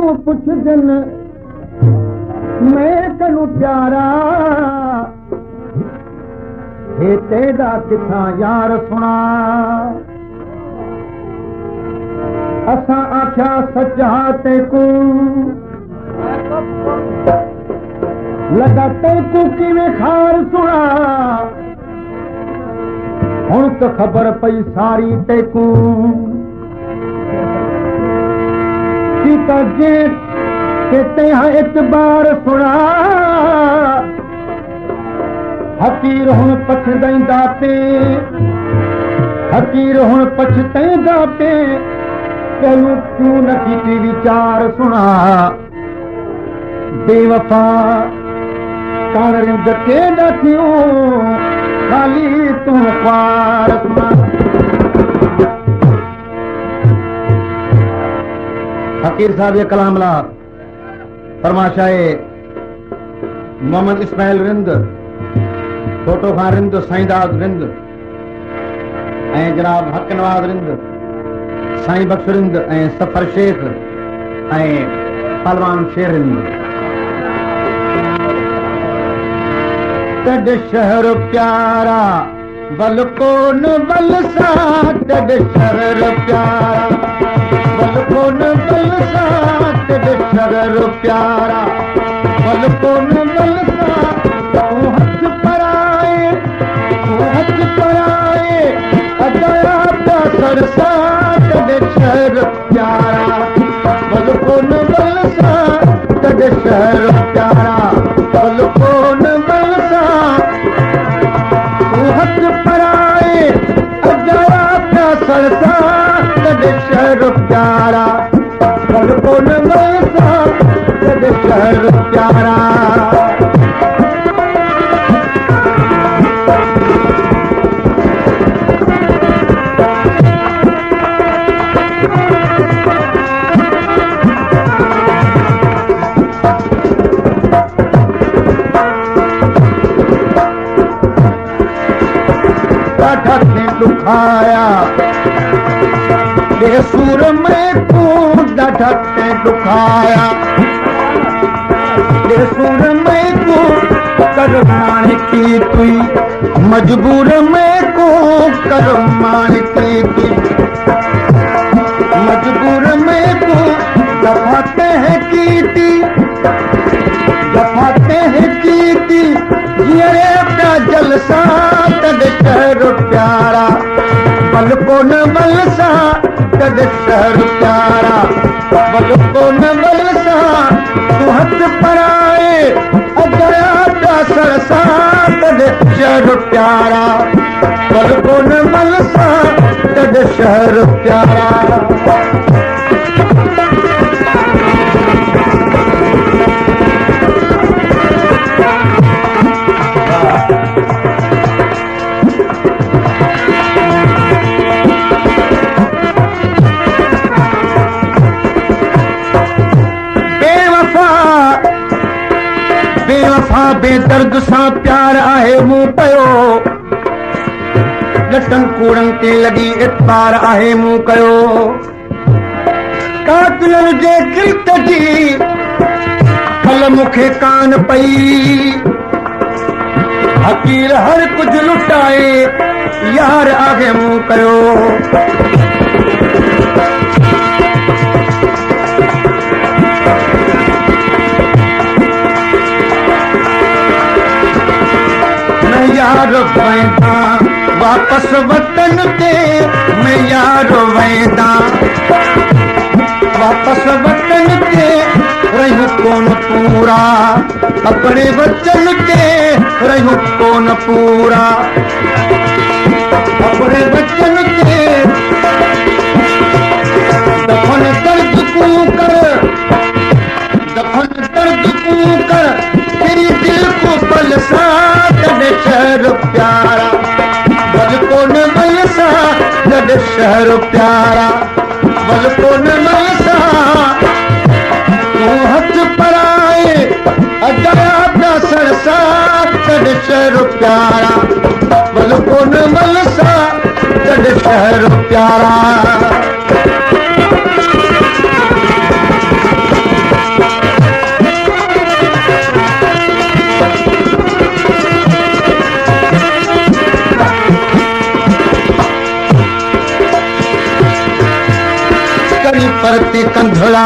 मैनू पुछ दिन मैं कनू प्यारा हे तेरा किथा यार सुना असा आख्या सच्चा तेकू लगा तेकू किवें खार सुना हुण तो खबर पई सारी तेकू जे कहते हैं एक बार सुना हकीर हुण पछताईंदा पे हकीर हुण पछताईंदा पे पहलू क्यों न कीती विचार सुना बेवफा कर रिंद के न क्यों खाली तू ख्वार सुना। फकीर साहब ये कलाम ला फरमाशाए मोहम्मद इस्माइल रिंद छोटो खान रिंद साईंदास रिंद ऐं जनाब हक नवाज रिंद साईं बख्श रिंद ऐं सफर शेख ऐं पहलवान शेर रिंद। तड शहर प्यारा बल कोन बल सा तड शहर प्यारा बल कोन बल सा तड शहर प्यारा बल कोन बल सा तू हथ पराए अदया का सरसा तड शहर प्यारा बल कोन बल सा तड शहर प्यारा बल कोन बल सा तू हथ पराए अदया का सरसा तड शहर प्यारा बल कोन बल सा तड शहर प्यारा। दुखाया बेसूर में को डटक दुखाया बेसूर में को करमान की तुई मजबूर में को करमान की तुई मजबूर में को दफाते हैं कीती ये का जलसा तड शहर प्यारा बल कोन बल सा तड शहर प्यारा बल कोन बल सा तू हथ पराए अदया का सरसा तड शहर प्यारा बल कोन बल सा तड शहर प्यारा। बेवफा बेदर्द सां प्यार आहे मूं कयो लटन कूड़न ते लगी इतबार आहे मूं कयो कातिलन जे किल्त जी फल मूंखे कान पई हकीर हर कुझु लुटाए यार आहे मूं कयो यार वेंदा वापस वतन ते मैं यार वेंदा वापस वतन ते रहूं कोन पूरा अपने वचन ते रहूं कोन पूरा अपने वचन ते दफन दर्द को कर तेरी दिल को बल सा तड शहर प्यारा बल कोन बल सा तड शहर प्यारा बल कोन बल सा तू हथ पराए अदया का सरसा तड शहर प्यारा बल कोन बल सा तड शहर प्यारा। करी परते कंधड़ा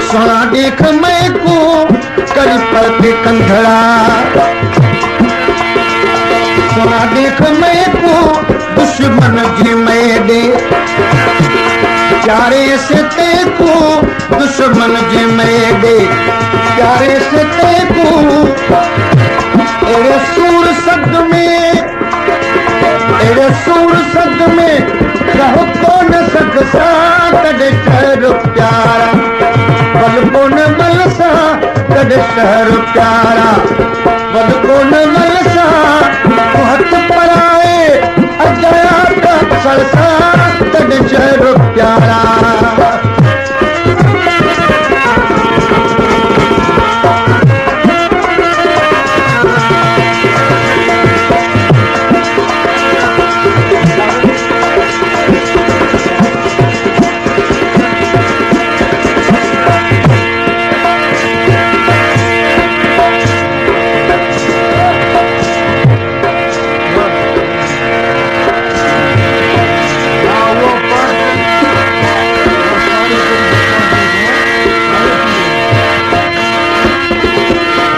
सोना देख मैं को करी परते कंधड़ा सोना देख मैं को दुश्मन जी मैं दे प्यारे से ते को दुश्मन जी मैं दे प्यारे से ते को एरे सूर सद में एरे सूर सद में रहो कौन सद सा कद शहर प्यारा बल कौन बल सा कद शहर प्यारा बल कौन बल सा हाथ पराए अजया का सरसा कद शहर प्यारा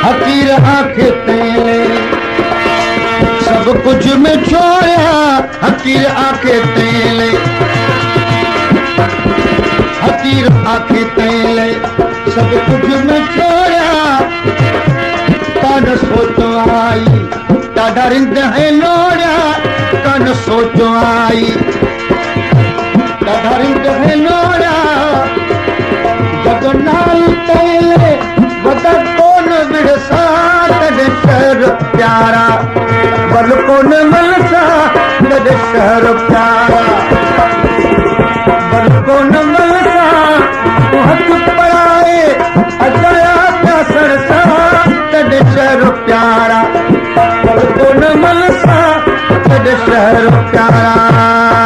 हकीर आंखें तेरे सब कुछ में छोड़ा हकीर आंखें तेरे हकीर आंखें तेरे सब कुछ में छोड़ा कान सोचो आई टाडा रिंद है लोड़ा कान सोचो आई टाडा रिंद है लोड़ा जगनाल तेरे बता कौन बिरसा तद शहर प्यारा बल कौन मलसा तद शहर प्यारा बल कौन मलसा हाथ पराए अजया का सरसा तद शहर प्यारा बल कौन मलसा तद शहर प्यारा